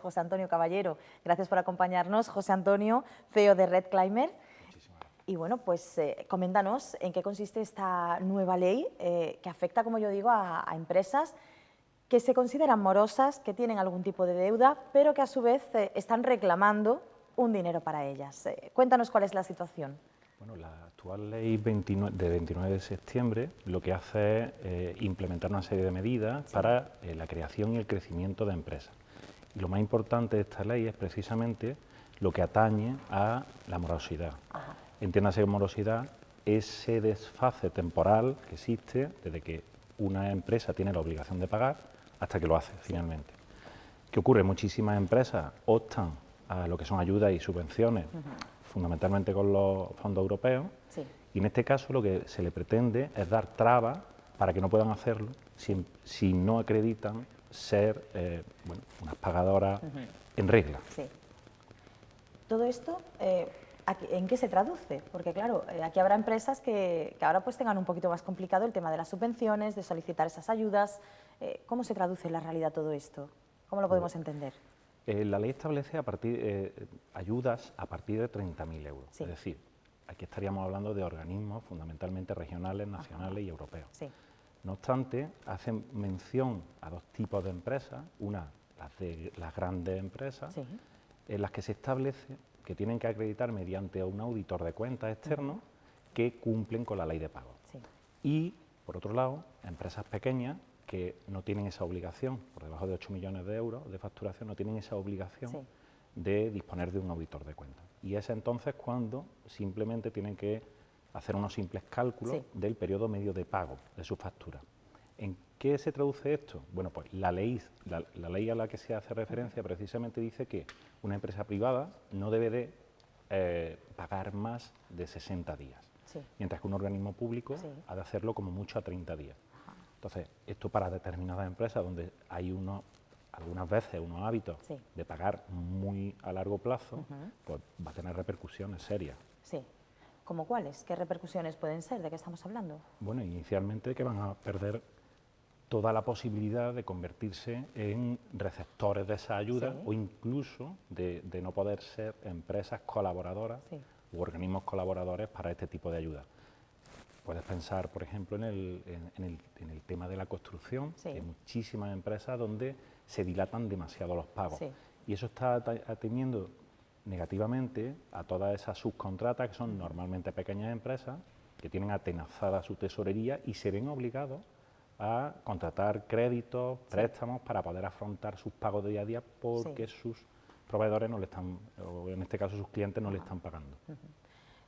José Antonio Caballero. Gracias por acompañarnos, José Antonio, CEO de Red Climber. Y bueno, pues coméntanos en qué consiste esta nueva ley que afecta, como yo digo, a empresas que se consideran morosas, que tienen algún tipo de deuda, pero que a su vez están reclamando un dinero para ellas. Cuéntanos cuál es la situación. Bueno, la actual ley de 29 de septiembre lo que hace es implementar una serie de medidas para la creación y el crecimiento de empresas. Y lo más importante de esta ley es precisamente lo que atañe a la morosidad. Ajá. Entiéndase morosidad ese desfase temporal que existe desde que una empresa tiene la obligación de pagar hasta que lo hace finalmente. ¿Qué ocurre? Muchísimas empresas optan a lo que son ayudas y subvenciones, fundamentalmente con los fondos europeos, y en este caso lo que se le pretende es dar trabas para que no puedan hacerlo si no acreditan ser bueno, unas pagadoras en regla. Sí. Todo esto, ¿en qué se traduce? Porque claro, aquí habrá empresas que ahora pues tengan un poquito más complicado el tema de las subvenciones, de solicitar esas ayudas. ¿Cómo se traduce en la realidad todo esto? ¿Cómo lo podemos entender? La ley establece ayudas a partir de 30.000 euros. Sí. Es decir, aquí estaríamos hablando de organismos fundamentalmente regionales, nacionales y europeos. Sí. No obstante, hacen mención a dos tipos de empresas, una, las grandes empresas, en las que se establece que tienen que acreditar mediante un auditor de cuentas externo que cumplen con la ley de pago. Sí. Y, por otro lado, empresas pequeñas que no tienen esa obligación, por debajo de 8 millones de euros de facturación, no tienen esa obligación de disponer de un auditor de cuentas. Y es entonces cuando simplemente tienen que hacer unos simples cálculos del periodo medio de pago de su factura. ¿En qué se traduce esto? Bueno, pues la ley a la que se hace referencia precisamente dice que una empresa privada no debe de pagar más de 60 días, mientras que un organismo público ha de hacerlo como mucho a 30 días. Entonces, esto para determinadas empresas donde hay algunas veces unos hábitos de pagar muy a largo plazo, pues va a tener repercusiones serias. Sí. ¿Cómo cuáles? ¿Qué repercusiones pueden ser? ¿De qué estamos hablando? Bueno, inicialmente que van a perder toda la posibilidad de convertirse en receptores de esa ayuda o incluso de no poder ser empresas colaboradoras u organismos colaboradores para este tipo de ayuda. Puedes pensar, por ejemplo, en el tema de la construcción, que hay muchísimas empresas donde se dilatan demasiado los pagos. Y eso está atendiendo negativamente a todas esas subcontratas que son normalmente pequeñas empresas que tienen atenazada su tesorería y se ven obligados a contratar créditos, préstamos para poder afrontar sus pagos de día a día porque sus proveedores no le están, o en este caso sus clientes no le están pagando.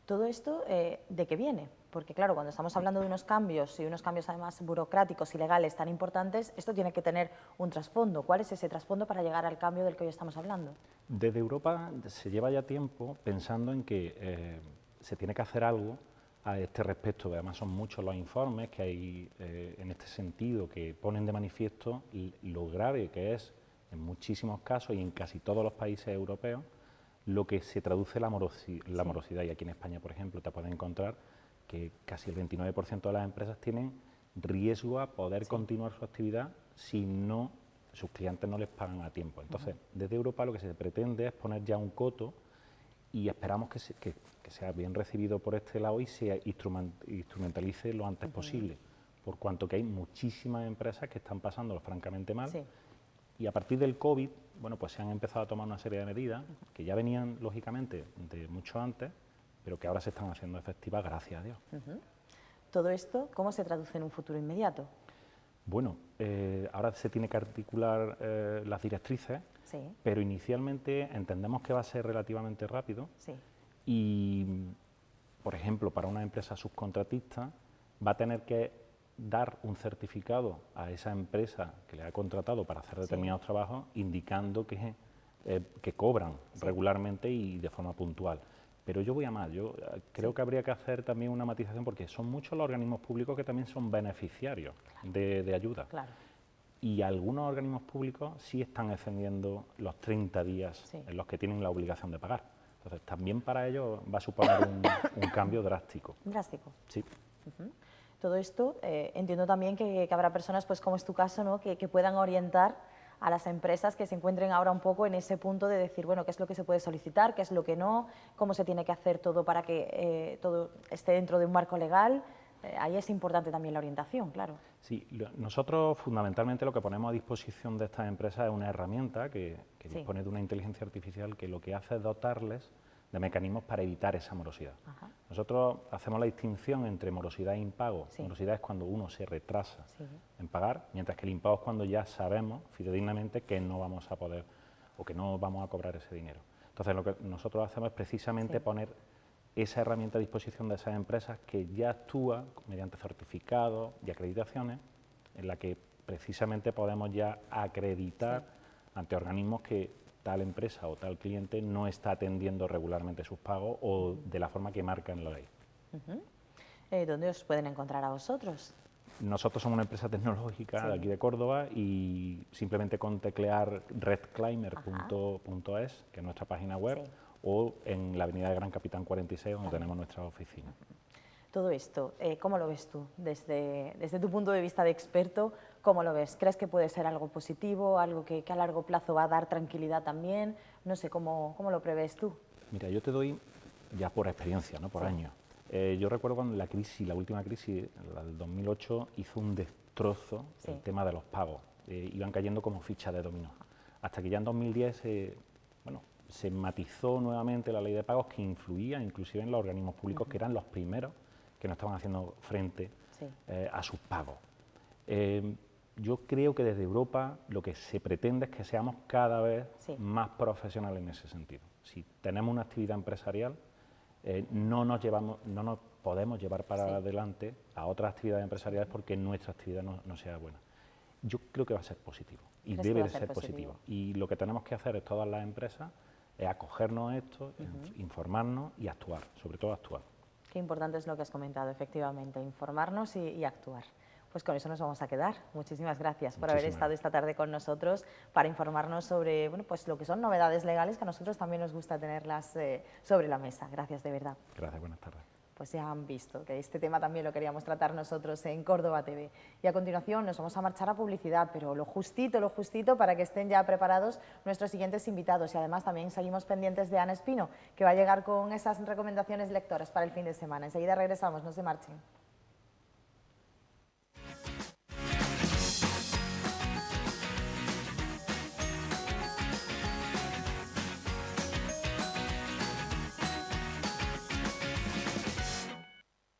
¿Todo esto de qué viene? Porque claro, cuando estamos hablando de unos cambios y unos cambios además burocráticos y legales tan importantes, esto tiene que tener un trasfondo. ¿Cuál es ese trasfondo para llegar al cambio del que hoy estamos hablando? Desde Europa se lleva ya tiempo pensando en que se tiene que hacer algo a este respecto. Además son muchos los informes que hay en este sentido que ponen de manifiesto lo grave que es en muchísimos casos y en casi todos los países europeos lo que se traduce la morosidad. Y aquí en España, por ejemplo, te puedes encontrar que casi el 29% de las empresas tienen riesgo a poder continuar su actividad si sus clientes no les pagan a tiempo. Entonces, desde Europa lo que se pretende es poner ya un coto y esperamos que sea bien recibido por este lado y se instrumentalice lo antes posible, por cuanto que hay muchísimas empresas que están pasándolo francamente mal. Y a partir del COVID, bueno, pues se han empezado a tomar una serie de medidas que ya venían, lógicamente, de mucho antes, pero que ahora se están haciendo efectivas, gracias a Dios. ¿Todo esto cómo se traduce en un futuro inmediato? Bueno, ahora se tiene que articular las directrices, pero inicialmente entendemos que va a ser relativamente rápido y, por ejemplo, para una empresa subcontratista va a tener que dar un certificado a esa empresa que le ha contratado para hacer determinados trabajos, indicando que cobran regularmente y de forma puntual. Pero yo voy a más, yo creo que habría que hacer también una matización porque son muchos los organismos públicos que también son beneficiarios de ayuda. Y algunos organismos públicos sí están extendiendo los 30 días en los que tienen la obligación de pagar. Entonces también para ellos va a suponer un cambio drástico. ¿Drástico? Sí. Todo esto, entiendo también que habrá personas, pues como es tu caso, ¿no? que puedan orientar a las empresas que se encuentren ahora un poco en ese punto de decir, bueno, qué es lo que se puede solicitar, qué es lo que no, cómo se tiene que hacer todo para que todo esté dentro de un marco legal. Ahí es importante también la orientación, claro. Sí, nosotros fundamentalmente lo que ponemos a disposición de estas empresas es una herramienta que dispone de una inteligencia artificial que lo que hace es dotarles de mecanismos para evitar esa morosidad. Ajá. Nosotros hacemos la distinción entre morosidad e impago. Sí. Morosidad es cuando uno se retrasa en pagar, mientras que el impago es cuando ya sabemos fidedignamente que no vamos a poder o que no vamos a cobrar ese dinero. Entonces lo que nosotros hacemos es precisamente poner esa herramienta a disposición de esas empresas que ya actúa mediante certificados y acreditaciones en la que precisamente podemos ya acreditar ante organismos que tal empresa o tal cliente no está atendiendo regularmente sus pagos o de la forma que marca en la ley. ¿Dónde os pueden encontrar a vosotros? Nosotros somos una empresa tecnológica de aquí de Córdoba y simplemente con teclear redclimber.es, que es nuestra página web, o en la avenida de Gran Capitán 46, donde tenemos nuestra oficina. Todo esto, ¿cómo lo ves tú? Desde tu punto de vista de experto, ¿cómo lo ves? ¿Crees que puede ser algo positivo, algo que a largo plazo va a dar tranquilidad también? No sé, ¿cómo lo prevés tú? Mira, yo te doy, ya por experiencia, ¿no? Por años. Yo recuerdo cuando la última crisis, la del 2008, hizo un destrozo el tema de los pagos. Iban cayendo como fichas de dominó. Hasta que ya en 2010 se matizó nuevamente la ley de pagos que influía inclusive en los organismos públicos que eran los primeros que no estaban haciendo frente a sus pagos. Yo creo que desde Europa lo que se pretende es que seamos cada vez más profesionales en ese sentido. Si tenemos una actividad empresarial, no nos podemos llevar para adelante a otras actividades empresariales porque nuestra actividad no sea buena. Yo creo que va a ser positivo y debe de ser positivo. Y lo que tenemos que hacer es todas las empresas es acogernos a esto, informarnos y actuar, sobre todo actuar. Qué importante es lo que has comentado, efectivamente, informarnos y actuar. Pues con eso nos vamos a quedar. Muchísimas gracias por haber estado esta tarde con nosotros para informarnos sobre pues lo que son novedades legales que a nosotros también nos gusta tenerlas sobre la mesa. Gracias de verdad. Gracias, buenas tardes. Pues ya han visto que este tema también lo queríamos tratar nosotros en Córdoba TV. Y a continuación nos vamos a marchar a publicidad, pero lo justito para que estén ya preparados nuestros siguientes invitados. Y además también seguimos pendientes de Ana Espino, que va a llegar con esas recomendaciones lectoras para el fin de semana. Enseguida regresamos, no se marchen.